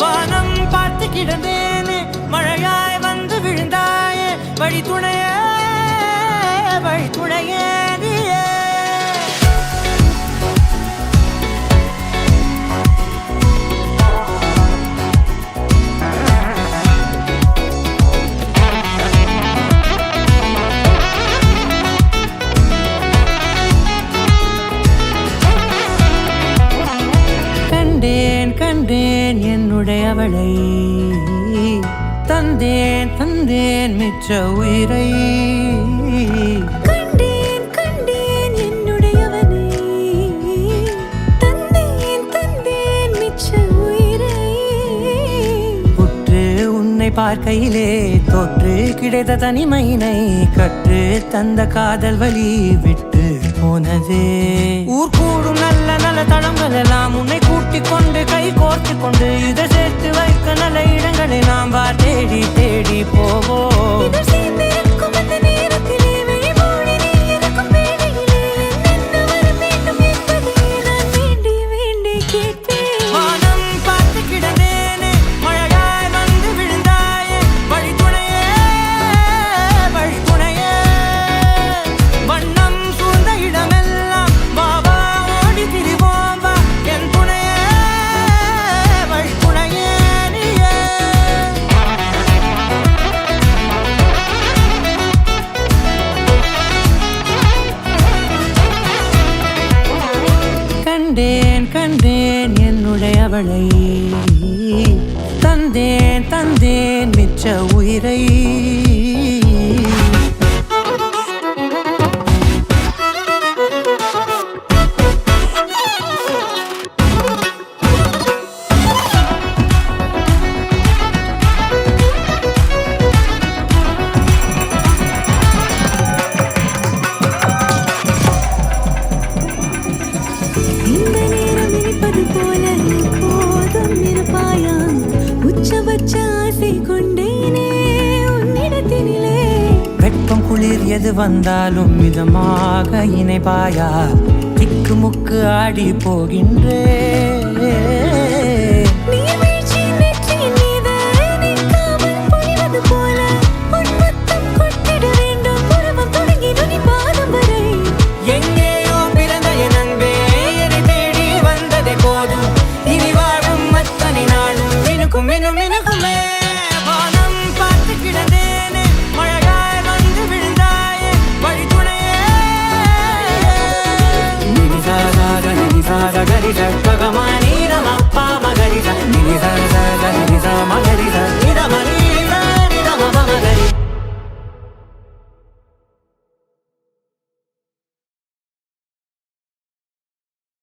வானம் பார்த்து கிடந்தேனே, மழையாய் வந்து விழுந்தாயே, வழி துணையே நீயே. கண்டேன் கண்டேன் என்னுடையவளை, தந்தேன் தந்தேன் மிச்ச உயிரை. கண்டேன் கண்டேன் என்னுடையவனை, தந்தேன் தந்தேன் மிச்ச உயிரை. உற்று உன்னை பார்க்கையிலே தோற்று கிடைத்த தனிமையினை கற்று தந்த காதல் வழி விட்டு போனதே. ஊர் கூடும் நல்ல நல்ல தளங்கள் எல்லாம் உன்னை கூட்டிக் கொண்டு கை கோர்த்து கொண்டு இதை சேர்த்து வைக்க நல்ல இடங்களை நாம் வா தேடி தேடி போவோம். கண்டேன் கண்டேன் என்னுடையவளை, தந்தேன் தந்தேன் மிச்ச உயிரை. வெப்பம் குளிர் எது வந்தாலும் மிதமாக இணைப்பாயா, திக்கு முக்கு ஆடி போகின்றே.